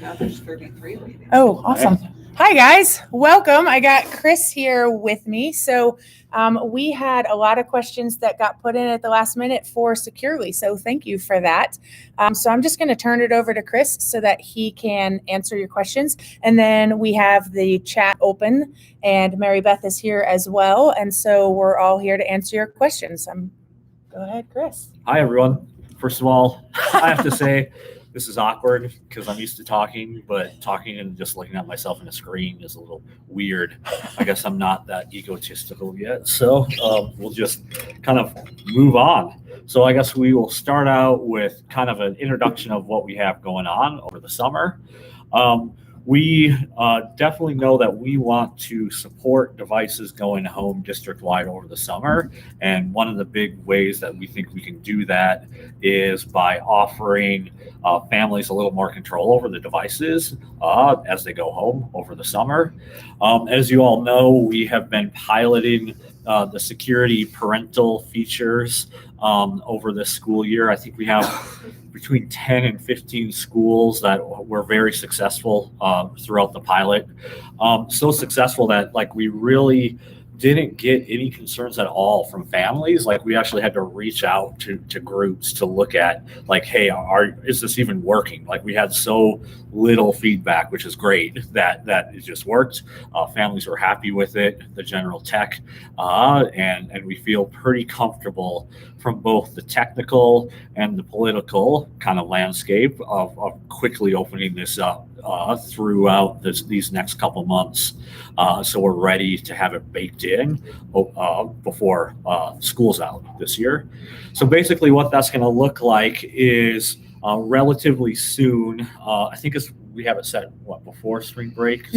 Now there's 33 waiting. Oh, awesome. Hi, guys. Welcome. I got Chris here with me. So we had a lot of questions that got put in at the last minute for Securely. So thank you for that. So I'm just going to turn it over to Chris so that he can answer your questions. And then we have the chat open, and Mary Beth is here as well. And so we're all here to answer your questions. Go ahead, Chris. Hi, everyone. First of all, I have to say, this is awkward because I'm used to talking, but talking and just looking at myself in a screen is a little weird. I guess I'm not that egotistical yet. So we'll just kind of move on. So I guess we will start out with kind of an introduction of what we have going on over the summer. We definitely know that we want to support devices going home district-wide over the summer. And one of the big ways that we think we can do that is by offering families a little more control over the devices as they go home over the summer. As you all know, we have been piloting the security parental features over this school year. I think we have between 10 and 15 schools that were very successful throughout the pilot. So successful that we really didn't get any concerns at all from families. We actually had to reach out to groups to look at hey, is this even working? We had so little feedback, which is great, that it just worked. Families were happy with it, the general tech, and we feel pretty comfortable from both the technical and the political kind of landscape of quickly opening this up throughout these next couple months. So we're ready to have it baked in before school's out this year. So basically what that's going to look like is relatively soon, I think we have it set, before spring break?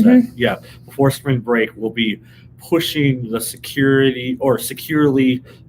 Before spring break, we'll be pushing the securely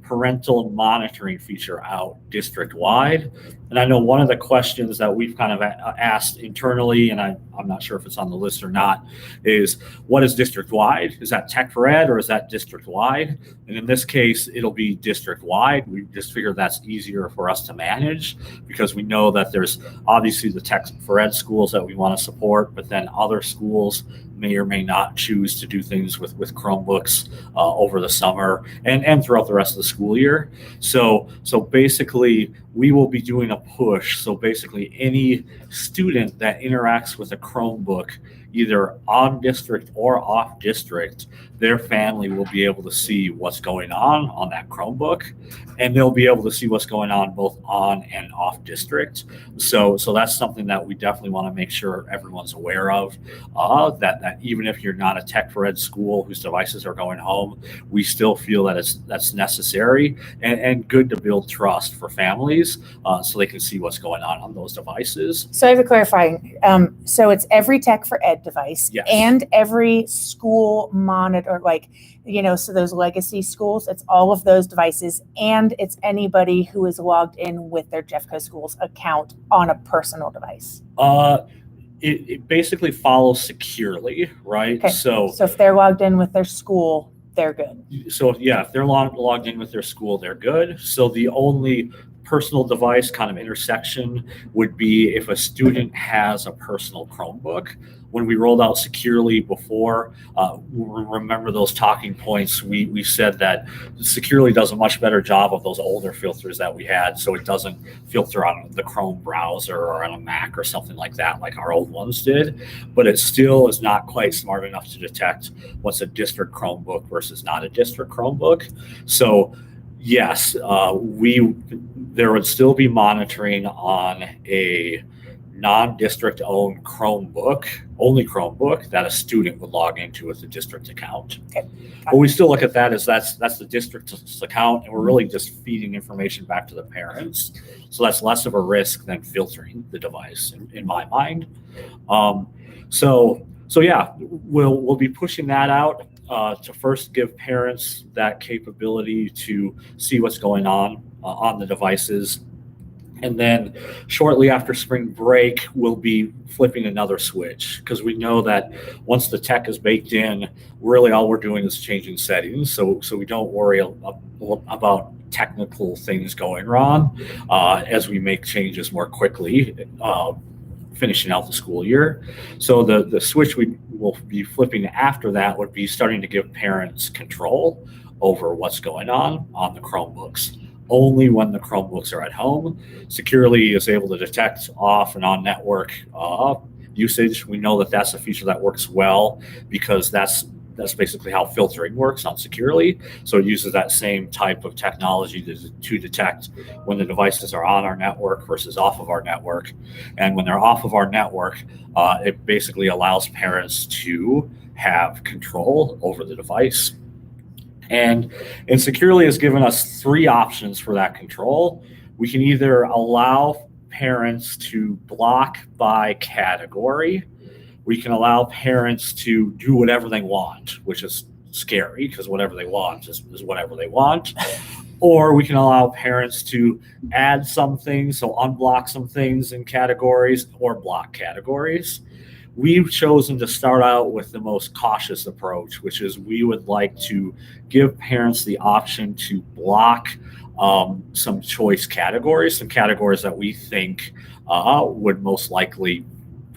parental monitoring feature out district-wide. And I know one of the questions that we've kind of asked internally, and I'm not sure if it's on the list or not, is what is district-wide? Is that TechforEd or is that district-wide? And in this case, it'll be district-wide. We just figured that's easier for us to manage because we know that there's obviously the TechforEd schools that we want to support, but then other schools may or may not choose to do things with Chromebooks over the summer and throughout the rest of the school year. So basically, we will be doing a push. So basically, any student that interacts with a Chromebook, either on district or off district, their family will be able to see what's going on that Chromebook, and they'll be able to see what's going on both on and off district. So that's something that we definitely want to make sure everyone's aware of, that even if you're not a TechforEd school whose devices are going home, we still feel that that's necessary and good to build trust for families so they can see what's going on those devices. So I have a clarifying. So it's every TechforEd device, yes, and every school monitor, so those legacy schools, it's all of those devices, and it's anybody who is logged in with their Jeffco Schools account on a personal device. It basically follows securely, right? Okay. So if they're logged in with their school, they're good. So yeah, if they're logged in with their school, they're good. So the only personal device kind of intersection would be if a student has a personal Chromebook. When we rolled out Securely before, remember those talking points, we said that Securely does a much better job of those older filters that we had, so it doesn't filter on the Chrome browser or on a Mac or something like that like our old ones did, but it still is not quite smart enough to detect what's a district Chromebook versus not a district Chromebook. So yes, there would still be monitoring on a non-district owned only Chromebook that a student would log into with a district account. Okay. But we still look at that as that's the district's account, and we're really just feeding information back to the parents. So that's less of a risk than filtering the device in my mind. So yeah, we'll be pushing that out to first give parents that capability to see what's going on the devices. And then shortly after spring break, we'll be flipping another switch because we know that once the tech is baked in, really all we're doing is changing settings. So we don't worry about technical things going wrong as we make changes more quickly. finishing out the school year. So the switch we will be flipping after that would be starting to give parents control over what's going on the Chromebooks. Only when the Chromebooks are at home. Securely is able to detect off and on network usage. We know that that's a feature that works well because that's basically how filtering works on Securely. So it uses that same type of technology to detect when the devices are on our network versus off of our network. And when they're off of our network, it basically allows parents to have control over the device. And Securely has given us three options for that control. We can either allow parents to block by category. We can allow parents to do whatever they want, which is scary because whatever they want is whatever they want. Or we can allow parents to add some things, so unblock some things in categories or block categories. We've chosen to start out with the most cautious approach, which is we would like to give parents the option to block some choice categories, some categories that we think parents would most likely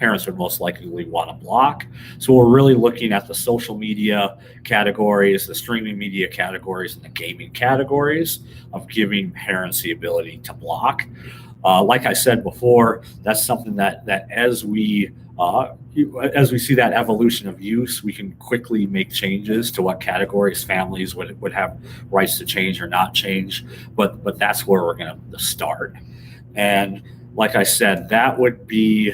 want to block. So we're really looking at the social media categories, the streaming media categories, and the gaming categories of giving parents the ability to block. Like I said before, that's something that as we see that evolution of use, we can quickly make changes to what categories families would have rights to change or not change. But that's where we're going to start. And like I said, that would be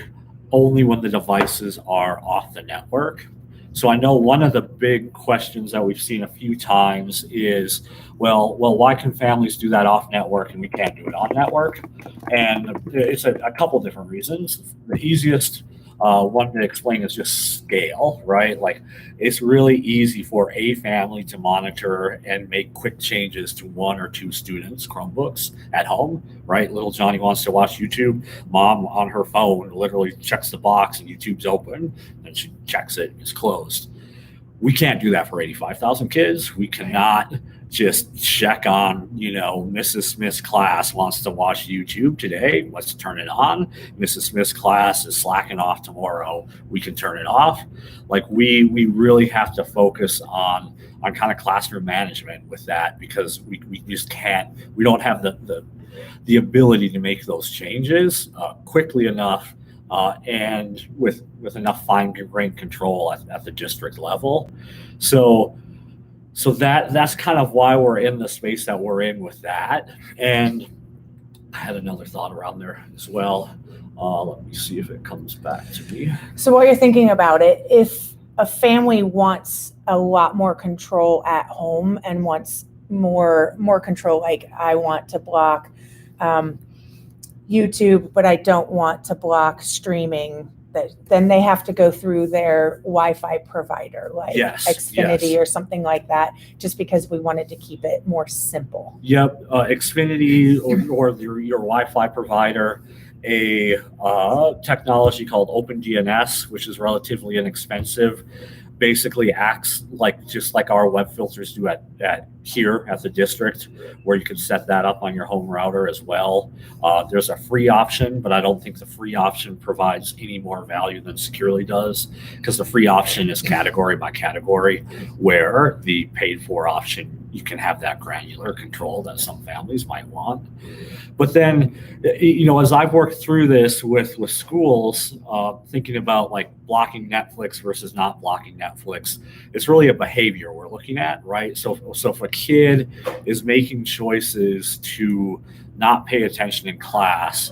only when the devices are off the network. So I know one of the big questions that we've seen a few times is, well, why can families do that off network and we can't do it on network? And it's a couple different reasons. The easiest one to explain is just scale, right? Like it's really easy for a family to monitor and make quick changes to one or two students' Chromebooks at home, right? Little Johnny wants to watch YouTube. Mom on her phone literally checks the box and YouTube's open, and she checks it and it's closed. We can't do that for 85,000 kids. We cannot just check on, Mrs. Smith's class wants to watch YouTube today. Let's turn it on. Mrs. Smith's class is slacking off tomorrow. We can turn it off. Like we really have to focus on kind of classroom management with that because we just can't. We don't have the ability to make those changes quickly enough and with enough fine-grained control at the district level. So that's kind of why we're in the space that we're in with that. And I had another thought around there as well. Let me see if it comes back to me. So while you're thinking about it, if a family wants a lot more control at home and wants more control, like I want to block YouTube, but I don't want to block streaming, then they have to go through their Wi-Fi provider, like Xfinity or something like that, just because we wanted to keep it more simple. Yep, Xfinity or your Wi-Fi provider, a technology called OpenDNS, which is relatively inexpensive, basically acts just like our web filters do at here at the district, where you can set that up on your home router as well. There's a free option, but I don't think the free option provides any more value than Securely does, because the free option is category by category, where the paid for option, you can have that granular control that some families might want. But then, as I've worked through this with schools, thinking about like blocking Netflix versus not blocking Netflix, it's really a behavior we're looking at, right? So if a kid is making choices to not pay attention in class,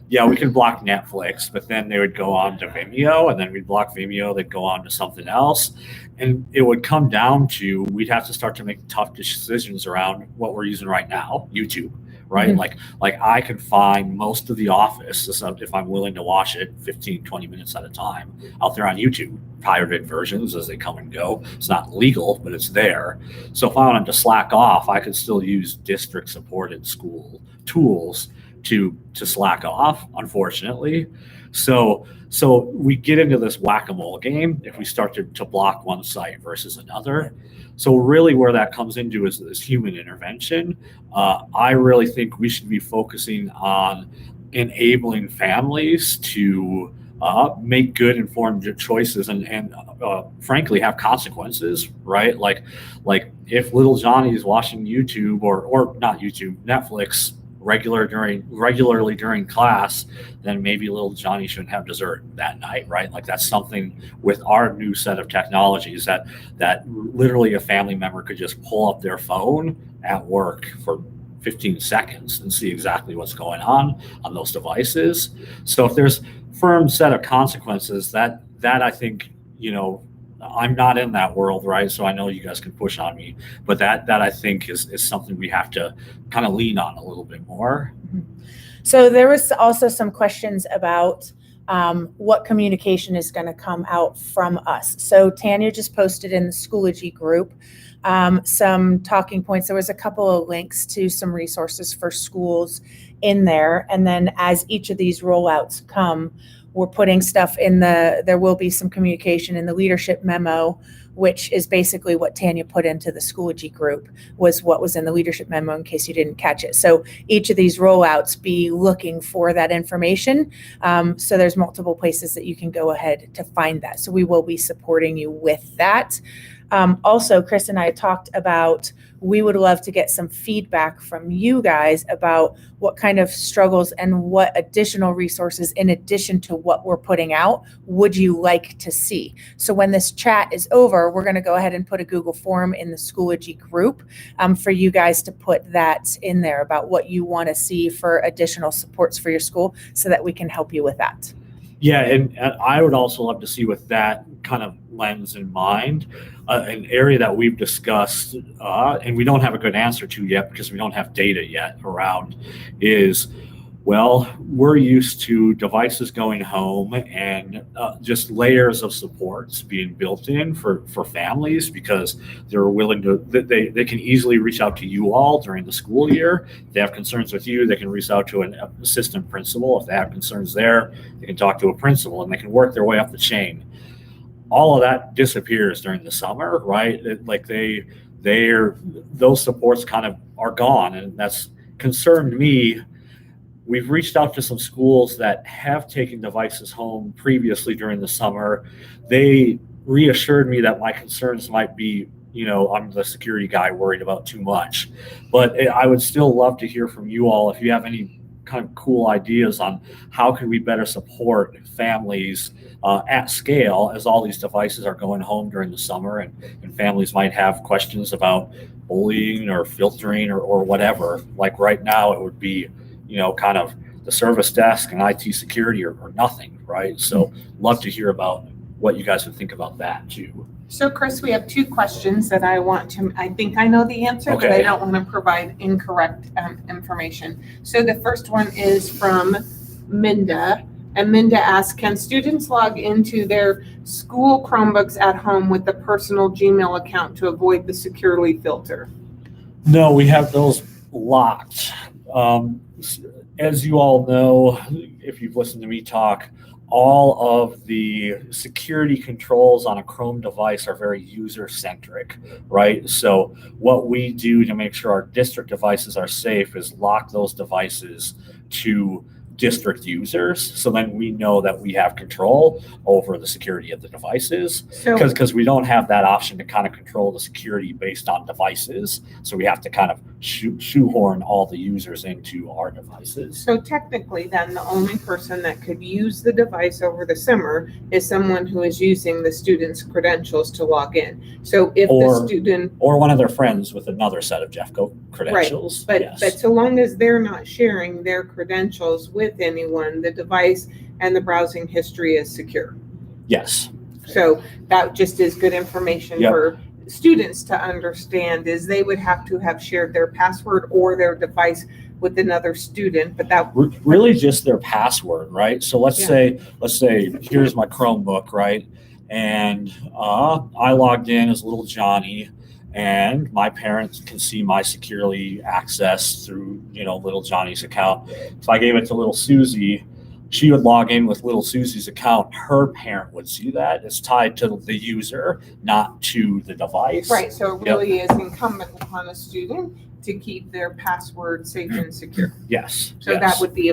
yeah, we can block Netflix, but then they would go on to Vimeo, and then we'd block Vimeo, they'd go on to something else. And it would come down to, we'd have to start to make tough decisions around what we're using right now, YouTube, right? Mm-hmm. Like I could find most of The Office, if I'm willing to watch it 15, 20 minutes at a time, out there on YouTube, pirated versions as they come and go. It's not legal, but it's there. So if I wanted to slack off, I could still use district supported school tools to slack off, unfortunately. So we get into this whack-a-mole game if we start to block one site versus another. So really where that comes into is human intervention. I really think we should be focusing on enabling families to make good informed choices and frankly have consequences, right? Like if little Johnny is watching YouTube or not YouTube, Netflix regularly during class, then maybe little Johnny shouldn't have dessert that night, right? Like that's something with our new set of technologies that literally a family member could just pull up their phone at work for 15 seconds and see exactly what's going on those devices. So if there's firm set of consequences, that I think, I'm not in that world, right? So I know you guys can push on me, but that I think is something we have to kind of lean on a little bit more. So there was also some questions about what communication is going to come out from us. So Tanya just posted in the Schoology group some talking points. There was a couple of links to some resources for schools in there. And then as each of these rollouts come, we're putting stuff in there will be some communication in the leadership memo, which is basically what Tanya put into the Schoology group, was what was in the leadership memo in case you didn't catch it. So each of these rollouts, be looking for that information. So there's multiple places that you can go ahead to find that. So we will be supporting you with that. Also, Chris and I talked about, we would love to get some feedback from you guys about what kind of struggles and what additional resources, in addition to what we're putting out, would you like to see? So when this chat is over, we're going to go ahead and put a Google form in the Schoology group for you guys to put that in there about what you want to see for additional supports for your school so that we can help you with that. Yeah, and I would also love to see, with that kind of lens in mind, an area that we've discussed and we don't have a good answer to yet because we don't have data yet around is, well, we're used to devices going home and just layers of supports being built in for families because they're willing to, they can easily reach out to you all during the school year. If they have concerns with you, they can reach out to an assistant principal. If they have concerns there, they can talk to a principal and they can work their way up the chain. All of that disappears during the summer, right? Those supports kind of are gone, and that's concerned me. We've reached out to some schools that have taken devices home previously during the summer. They reassured me that my concerns might be, I'm the security guy worried about too much. But I would still love to hear from you all if you have any kind of cool ideas on how can we better support families at scale as all these devices are going home during the summer, and families might have questions about bullying or filtering or whatever. Like right now, it would be kind of the service desk and IT security or nothing, right? So love to hear about what you guys would think about that too. So Chris, we have two questions that I think I know the answer, Okay. But I don't want to provide incorrect information. So the first one is from Minda, and Minda asks, can students log into their school Chromebooks at home with the personal Gmail account to avoid the securely filter? No, we have those locked. As you all know, if you've listened to me talk, all of the security controls on a Chrome device are very user-centric, right? So what we do to make sure our district devices are safe is lock those devices to district users, so then we know that we have control over the security of the devices, because we don't have that option to kind of control the security based on devices, so we have to kind of shoehorn all the users into our devices. So technically then the only person that could use the device over the summer is someone who is using the student's credentials to log in. So if the student or one of their friends with another set of Jeffco credentials, right. But so long as they're not sharing their credentials with anyone, the device and the browsing history is secure. Yes. So that just is good information for students to understand, is they would have to have shared their password or their device with another student, but that really just their password, right? So let's say here's my Chromebook, right? And I logged in as little Johnny, and my parents can see my securely accessed through little Johnny's account. If I gave it to little Susie, she would log in with little Susie's account. Her parent would see that. It's tied to the user, not to the device. Right. So it really is incumbent upon a student to keep their password safe and secure. Yes. So that would be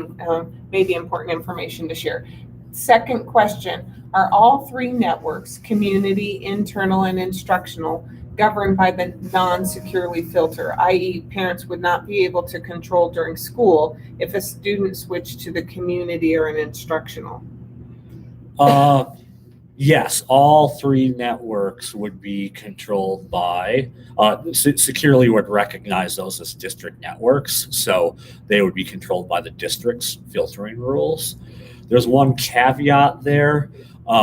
maybe important information to share. Second question, are all three networks, community, internal, and instructional, governed by the non-securely filter, i.e. parents would not be able to control during school if a student switched to the community or an instructional? Yes, all three networks would be controlled by, Securely would recognize those as district networks, so they would be controlled by the district's filtering rules. There's one caveat there.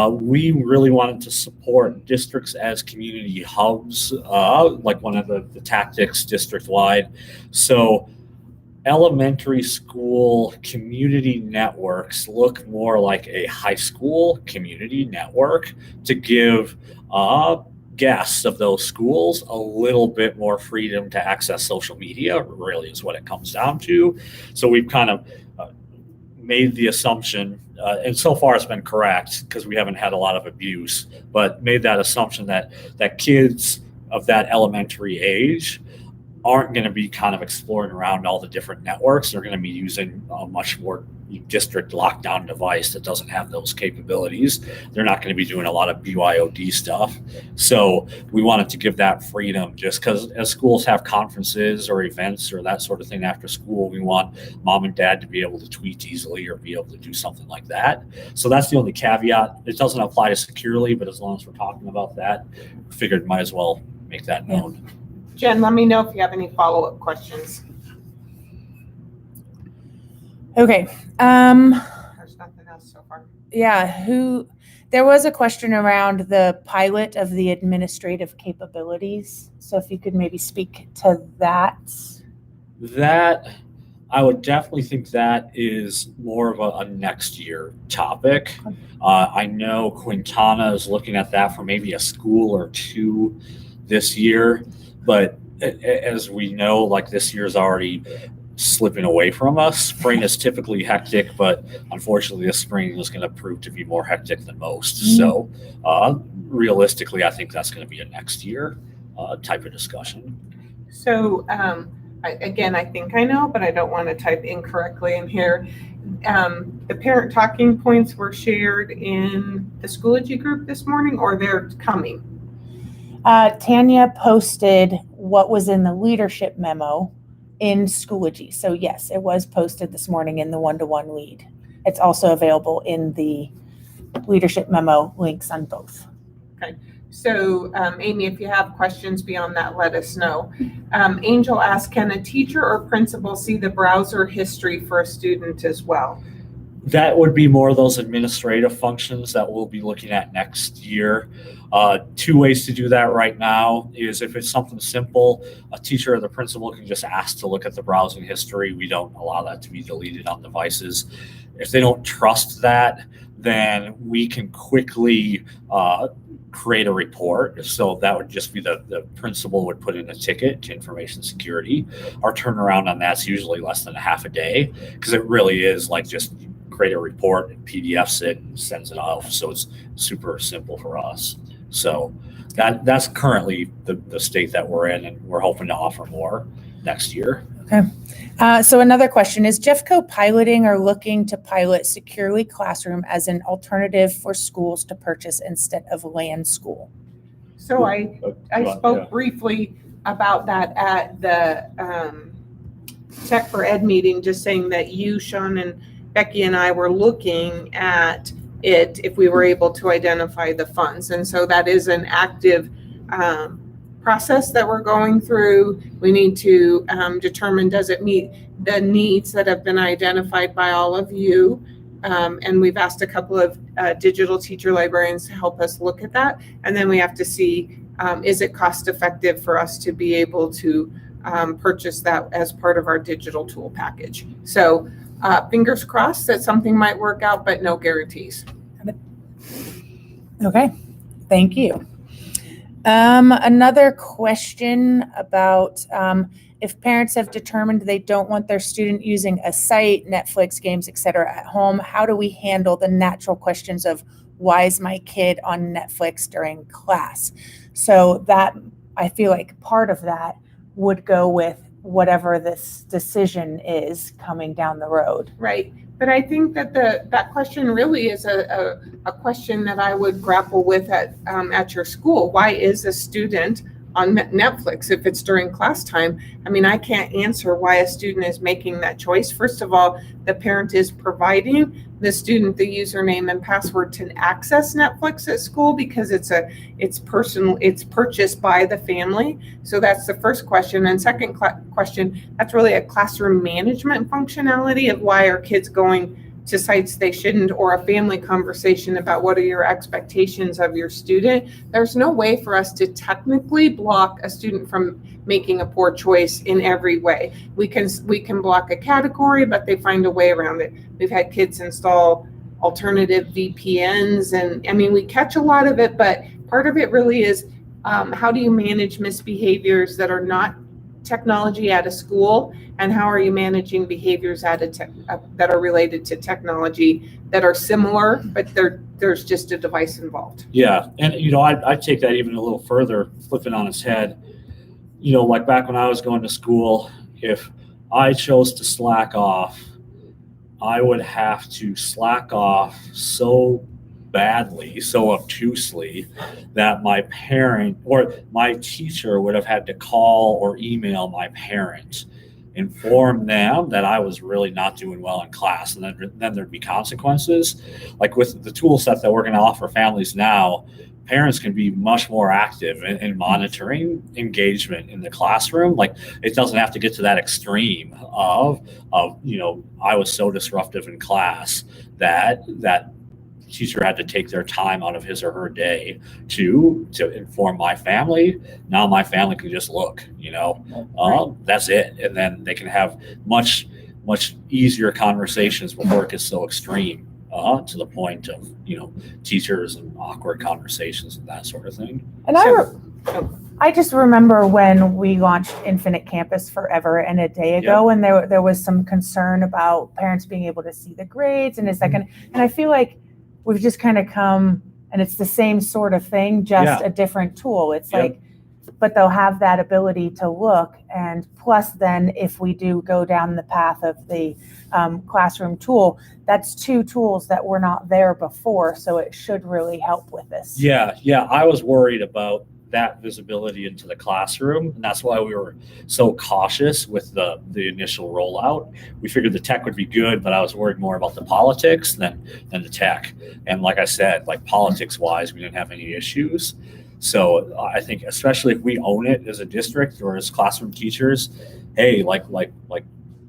We really wanted to support districts as community hubs, like one of the tactics district-wide. So elementary school community networks look more like a high school community network to give guests of those schools a little bit more freedom to access social media, really is what it comes down to. So we've kind of made the assumption, and so far it's been correct because we haven't had a lot of abuse, but made that assumption that kids of that elementary age aren't going to be kind of exploring around all the different networks. They're going to be using a much more district lockdown device that doesn't have those capabilities. They're not going to be doing a lot of BYOD stuff. So we wanted to give that freedom just because as schools have conferences or events or that sort of thing after school, we want mom and dad to be able to tweet easily or be able to do something like that. So that's the only caveat. It doesn't apply to securely, but as long as we're talking about that, we figured might as well make that known. Jen, let me know if you have any follow-up questions. Okay. There's nothing else so far. Yeah. There was a question around the pilot of the administrative capabilities. So if you could maybe speak to that. That, I would definitely think that is more of a next year topic. I know Quintana is looking at that for maybe a school or two this year. But as we know, like this year's already slipping away from us. Spring is typically hectic, but unfortunately this spring is going to prove to be more hectic than most. Mm-hmm. So realistically, I think that's going to be a next year type of discussion. So I think I know, but I don't want to type incorrectly in here. The parent talking points were shared in the Schoology group this morning, or they're coming? Tanya posted what was in the leadership memo in Schoology. So yes, it was posted this morning in the one-to-one lead. It's also available in the leadership memo links on both. Okay. So Amy, if you have questions beyond that, let us know. Angel asked, can a teacher or principal see the browser history for a student as well? That would be more of those administrative functions that we'll be looking at next year. Two ways to do that right now is if it's something simple, a teacher or the principal can just ask to look at the browsing history. We don't allow that to be deleted on devices. If they don't trust that, then we can quickly create a report. So that would just be the principal would put in a ticket to information security. Our turnaround on that's usually less than a half a day because it really is like just create a report and PDFs it and sends it off. So it's super simple for us. So that's currently the state that we're in, and we're hoping to offer more next year. Okay. So another question, is Jeffco piloting or looking to pilot Securely Classroom as an alternative for schools to purchase instead of land school? So I spoke briefly about that at the TechforEd meeting, just saying that you, Sean, and Becky and I were looking at it if we were able to identify the funds. And so that is an active process that we're going through. We need to determine, does it meet the needs that have been identified by all of you? And we've asked a couple of digital teacher librarians to help us look at that. And then we have to see, is it cost effective for us to be able to purchase that as part of our digital tool package? So fingers crossed that something might work out, but no guarantees. Okay, thank you. Another question about if parents have determined they don't want their student using a site, Netflix, games, etc. at home, how do we handle the natural questions of why is my kid on Netflix during class? So that, I feel like part of that would go with whatever this decision is coming down the road. Right. But I think that that question really is a question that I would grapple with at your school. Why is a student on Netflix if it's during class time? I mean, I can't answer why a student is making that choice. First of all, the parent is providing the student the username and password to access Netflix at school because it's personal, it's purchased by the family. So that's the first question. And second question, that's really a classroom management functionality of why are kids going to sites they shouldn't, or a family conversation about what are your expectations of your student. There's no way for us to technically block a student from making a poor choice in every way. We can block a category, but they find a way around it. We've had kids install alternative VPNs, and I mean, we catch a lot of it, but part of it really is how do you manage misbehaviors that are not technology at a school, and how are you managing behaviors at that are related to technology that are similar, but there's just a device involved. Yeah, and I take that even a little further, flip it on its head. Like back when I was going to school, if I chose to slack off, I would have to slack off so badly, so obtusely, that my parent or my teacher would have had to call or email my parent, inform them that I was really not doing well in class, and then there'd be consequences. Like with the tool set that we're going to offer families now, parents can be much more active in monitoring engagement in the classroom. Like, it doesn't have to get to that extreme of I was so disruptive in class that teacher had to take their time out of his or her day to inform my family. Now my family can just look, that's it. And then they can have much easier conversations before it gets so extreme, to the point of, teachers and awkward conversations and that sort of thing. And I just remember when we launched Infinite Campus forever and a day ago, and there was some concern about parents being able to see the grades and and I feel like we've just kind of come, and it's the same sort of thing, just a different tool. It's but they'll have that ability to look. And plus then if we do go down the path of the classroom tool, that's two tools that were not there before. So it should really help with this. Yeah. I was worried about that visibility into the classroom, and that's why we were so cautious with the initial rollout. We figured the tech would be good, but I was worried more about the politics than the tech. And like I said, like politics wise, we didn't have any issues. So I think especially if we own it as a district or as classroom teachers, hey, like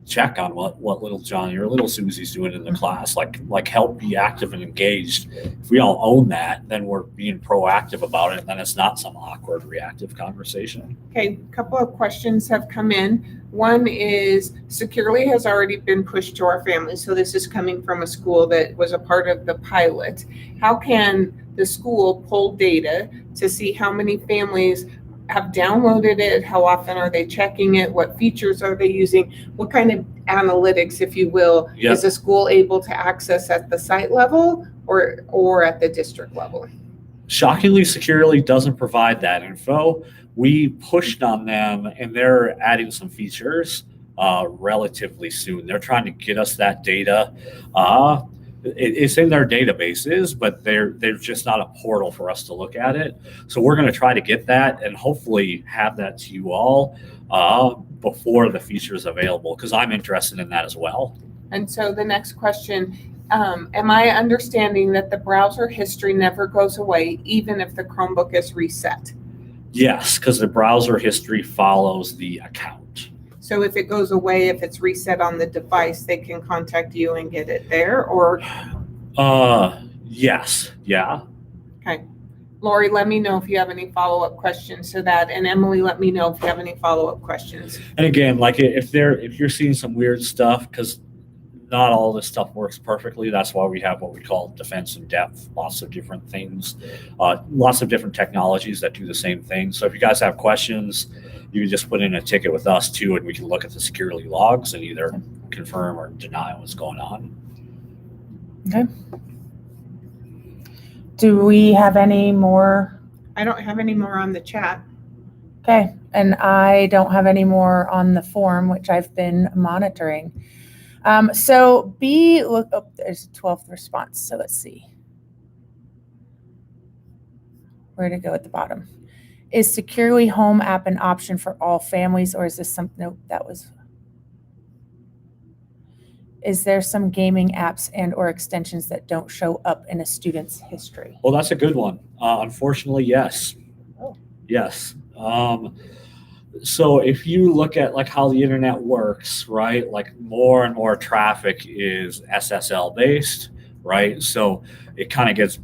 check on what little Johnny or little Susie's doing in the class, like help be active and engaged. If we all own that, then we're being proactive about it, and then it's not some awkward reactive conversation. Okay, a couple of questions have come in. One is Securely has already been pushed to our families. So this is coming from a school that was a part of the pilot. How can the school pull data to see how many families have downloaded it? How often are they checking it? What features are they using? What kind of analytics, if you will, is the school able to access at the site level or at the district level? Shockingly, Securely doesn't provide that info. We pushed on them, and they're adding some features relatively soon. They're trying to get us that data. It's in their databases, but they're just not a portal for us to look at it. So we're going to try to get that and hopefully have that to you all before the feature is available, because I'm interested in that as well. And so the next question, am I understanding that the browser history never goes away even if the Chromebook is reset? Yes, because the browser history follows the account. So if it goes away, if it's reset on the device, they can contact you and get it there, or? Yes. Yeah. Okay. Lori, let me know if you have any follow-up questions to that. And Emily, let me know if you have any follow-up questions. And again, like if you're seeing some weird stuff, because not all this stuff works perfectly. That's why we have what we call defense in depth, lots of different things, lots of different technologies that do the same thing. So if you guys have questions, you can just put in a ticket with us too, and we can look at the security logs and either confirm or deny what's going on. Okay. Do we have any more? I don't have any more on the chat. Okay. And I don't have any more on the form, which I've been monitoring. So B, look, oh, there's a 12th response. So let's see. Where to go at the bottom? Is Securely Home app an option for all families, or is this something? Nope, that was. Is there some gaming apps and or extensions that don't show up in a student's history? Well, that's a good one. Unfortunately, yes. Oh. Yes. So if you look at like how the internet works, right? Like more and more traffic is SSL based, right? So it kind of gets,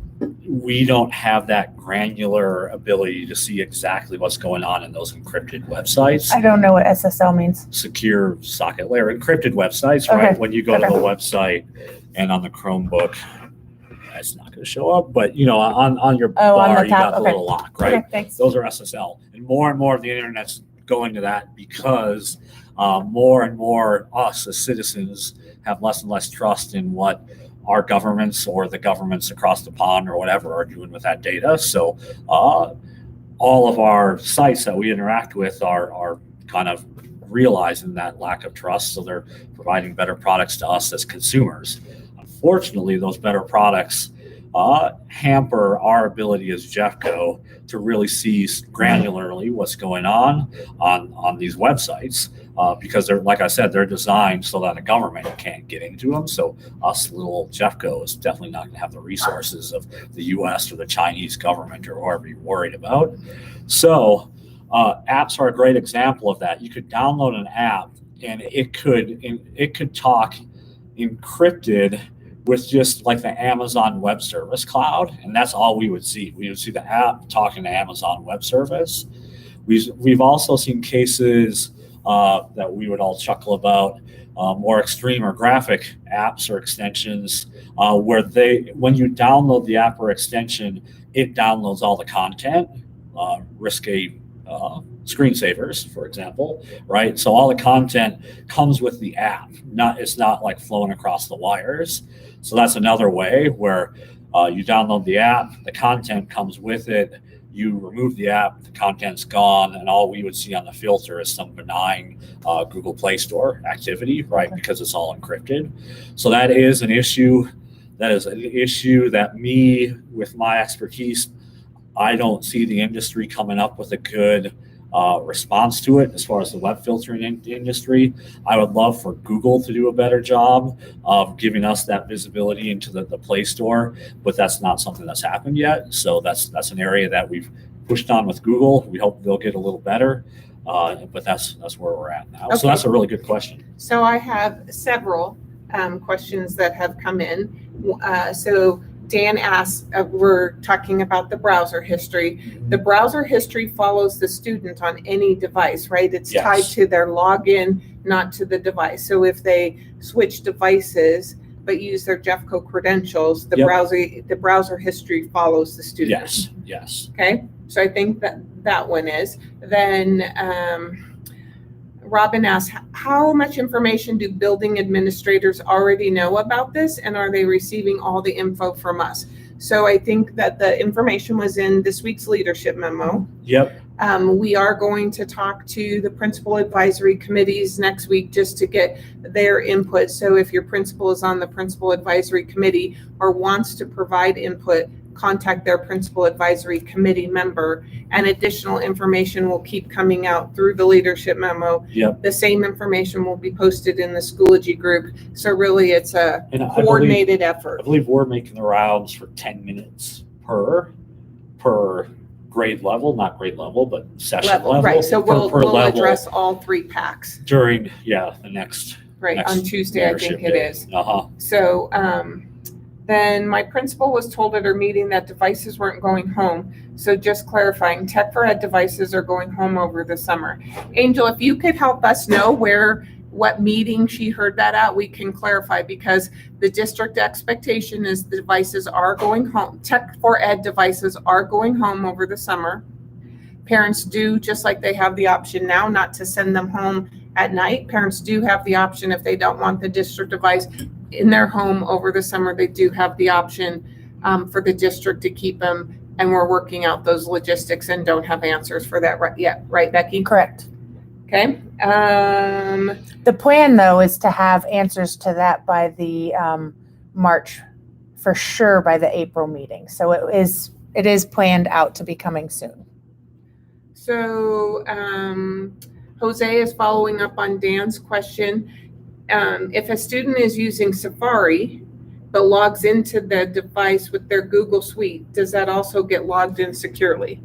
we don't have that granular ability to see exactly what's going on in those encrypted websites. I don't know what SSL means. Secure socket layer encrypted websites, right? Okay. When you go to the website and on the Chromebook, it's not going to show up, but you know, on your bar, you got the little lock, right? Okay, thanks. Those are SSL, and more of the internet's going to that because more and more us as citizens have less and less trust in what our governments or the governments across the pond or whatever are doing with that data. So all of our sites that we interact with are kind of realizing that lack of trust. So they're providing better products to us as consumers. Unfortunately, those better products hamper our ability as Jeffco to really see granularly what's going on these websites because they're, like I said, they're designed so that a government can't get into them. So us little Jeffco is definitely not going to have the resources of the U.S. or the Chinese government or whoever you're worried about. So apps are a great example of that. You could download an app and it could talk encrypted with just like the Amazon Web Service cloud, and that's all we would see. We would see the app talking to Amazon Web Service. We've also seen cases that we would all chuckle about, more extreme or graphic apps or extensions, where when you download the app or extension, it downloads all the content, risque screensavers, for example, right? So all the content comes with the app. It's not like flowing across the wires. So that's another way where you download the app, the content comes with it, you remove the app, the content's gone, and all we would see on the filter is some benign Google Play Store activity, right? Because it's all encrypted. So that is an issue. That is an issue that me, with my expertise, I don't see the industry coming up with a good response to it as far as the web filtering industry. I would love for Google to do a better job of giving us that visibility into the Play Store, but that's not something that's happened yet. So that's an area that we've pushed on with Google. We hope they'll get a little better, but that's where we're at now. Okay. So that's a really good question. So I have several questions that have come in. So Dan asks, we're talking about the browser history. The browser history follows the student on any device, right? It's tied to their login, not to the device. So if they switch devices but use their Jeffco credentials, the browser history follows the student. Yes. Okay, so I think that one is. Then Robin asks, how much information do building administrators already know about this, and are they receiving all the info from us? So I think that the information was in this week's leadership memo. Yep. We are going to talk to the principal advisory committees next week just to get their input. So if your principal is on the principal advisory committee or wants to provide input, contact their principal advisory committee member, and additional information will keep coming out through the leadership memo. Yep. The same information will be posted in the Schoology group. So really it's a coordinated effort. I believe we're making the rounds for 10 minutes per grade level, not grade level, but session level. Right, so we'll level address all three packs. During, the next. Right, next on Tuesday, I think it is. Uh-huh. So, then my principal was told at her meeting that devices weren't going home. So just clarifying, TechforEd devices are going home over the summer. Angel, if you could help us know what meeting she heard that at, we can clarify, because the district expectation is the devices are going home. TechforEd devices are going home over the summer. Parents do, just like they have the option now not to send them home at night. Parents do have the option, if they don't want the district device in their home over the summer, they do have the option for the district to keep them, and we're working out those logistics and don't have answers for that yet, right, Becky? Correct. Okay. The plan, though, is to have answers to that by the March, for sure, by the April meeting. So it is planned out to be coming soon. So Jose is following up on Dan's question. If a student is using Safari but logs into the device with their Google Suite, does that also get logged in securely?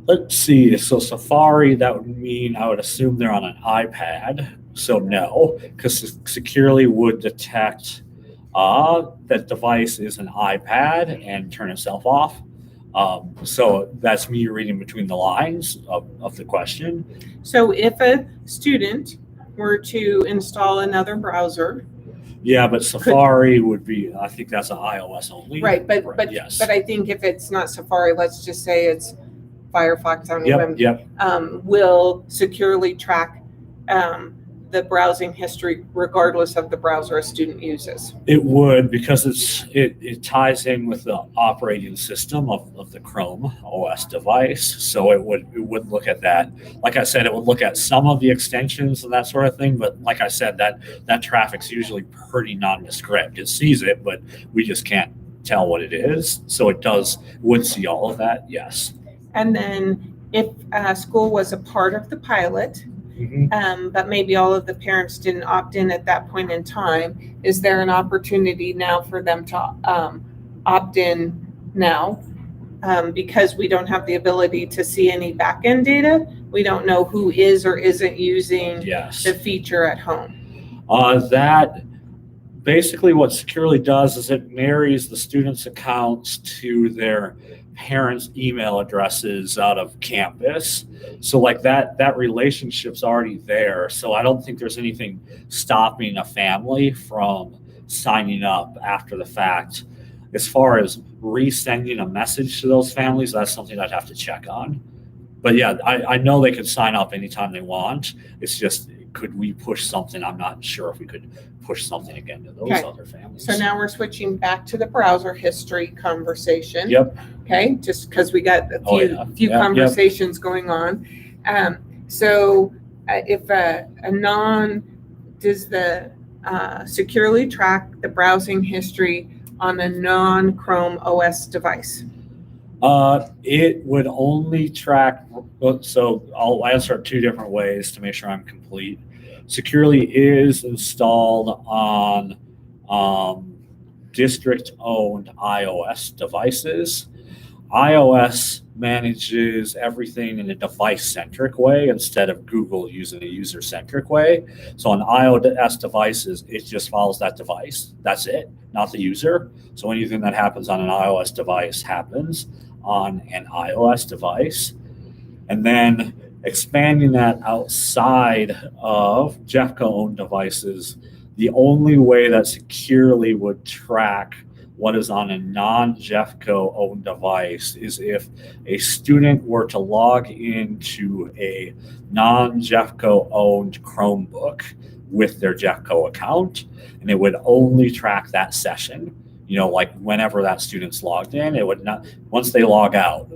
Let's see. So Safari, that would mean I would assume they're on an iPad. So no, because securely would detect that device is an iPad and turn itself off. So that's me reading between the lines of the question. So if a student were to install another browser, yeah, but Safari would be, I think that's an iOS only. right? But yes. But I think if it's not Safari, let's just say it's Firefox, I don't know, will securely track the browsing history regardless of the browser a student uses. It would, because it ties in with the operating system of the Chrome OS device. So it would look at that. Like I said, it would look at some of the extensions and that sort of thing. But like I said, that traffic's usually pretty nondescript. It sees it, but we just can't tell what it is. So would see all of that. Yes. And then if school was a part of the pilot, but maybe all of the parents didn't opt in at that point in time, is there an opportunity now for them to opt in now? Because we don't have the ability to see any back-end data. We don't know who is or isn't using the feature at home. That basically what Securely does is it marries the students' accounts to their parents' email addresses out of campus. So like that relationship's already there. So I don't think there's anything stopping a family from signing up after the fact. As far as resending a message to those families, that's something I'd have to check on. But yeah, I know they could sign up anytime they want. It's just, could we push something? I'm not sure if we could push something again to those other families. So now we're switching back to the browser history conversation. Yep. Okay, just because we got a few conversations going on. So if does the securely track the browsing history on a non-Chrome OS device? It would only track, so I'll answer it two different ways to make sure I'm complete. Securely is installed on district-owned iOS devices. iOS manages everything in a device-centric way instead of Google using a user-centric way. So on iOS devices, it just follows that device. That's it, not the user. So anything that happens on an iOS device happens on an iOS device. And then expanding that outside of Jeffco-owned devices, the only way that Securely would track what is on a non-Jeffco-owned device is if a student were to log into a non-Jeffco-owned Chromebook with their Jeffco account, and it would only track that session. You know, like whenever that student's logged in, it would not, once they log out,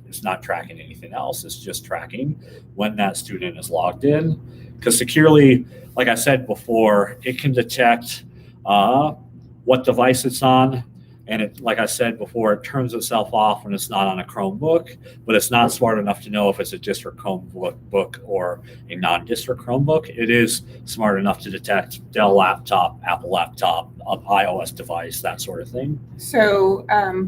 it's not tracking anything else. It's just tracking when that student is logged in. Because Securely, like I said before, it can detect what device it's on. And it, like I said before, it turns itself off when it's not on a Chromebook, but it's not smart enough to know if it's a district Chromebook or a non-district Chromebook. It is smart enough to detect Dell laptop, Apple laptop, an iOS device, that sort of thing. So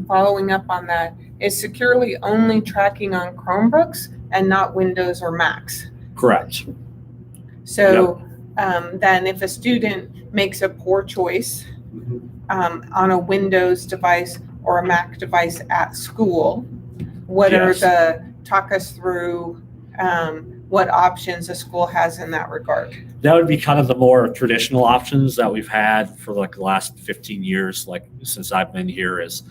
following up on that, is Securely only tracking on Chromebooks and not Windows or Macs? Correct. So then if a student makes a poor choice on a Windows device or a Mac device at school, talk us through what options a school has in that regard? That would be kind of the more traditional options that we've had for like the last 15 years, like since I've been here, is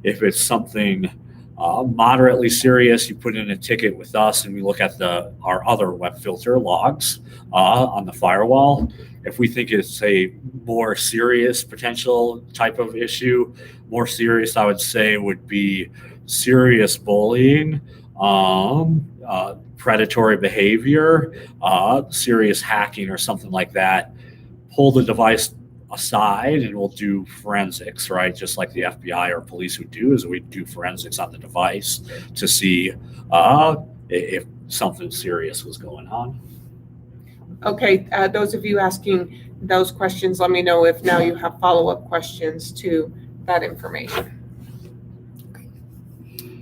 if it's something moderately serious, you put in a ticket with us and we look at our other web filter logs on the firewall. If we think it's a more serious potential type of issue, more serious, I would say, would be serious bullying predatory behavior, serious hacking or something like that, pull the device aside and we'll do forensics, right? Just like the FBI or police would do, is we do forensics on the device to see if something serious was going on. Okay, those of you asking those questions, let me know if now you have follow-up questions to that information.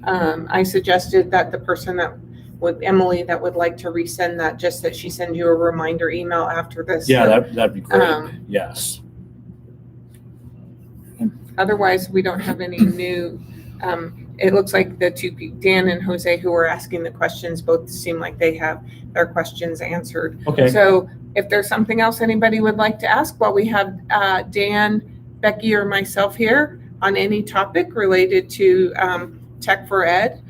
I suggested that the person that with Emily that would like to resend that, just that she send you a reminder email after this. Yeah, that'd be great. Yes. Otherwise, we don't have any new. It looks like the two, Dan and Jose, who were asking the questions, both seem like they have their questions answered. Okay. So if there's something else anybody would like to ask while we have Dan, Becky, or myself here on any topic related to Tech4Ed,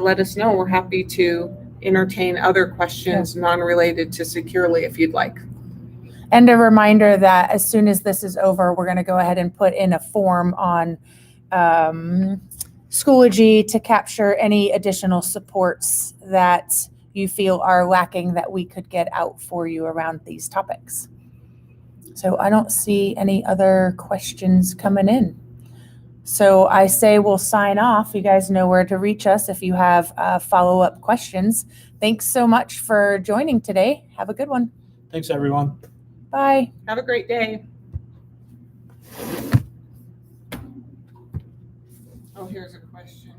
let us know. We're happy to entertain other questions non-related to Securely if you'd like. And a reminder that as soon as this is over, we're going to go ahead and put in a form on Schoology to capture any additional supports that you feel are lacking that we could get out for you around these topics. So I don't see any other questions coming in. So I say we'll sign off. You guys know where to reach us if you have follow-up questions. Thanks so much for joining today. Have a good one. Thanks, everyone. Bye. Have a great day. Oh, here's a question.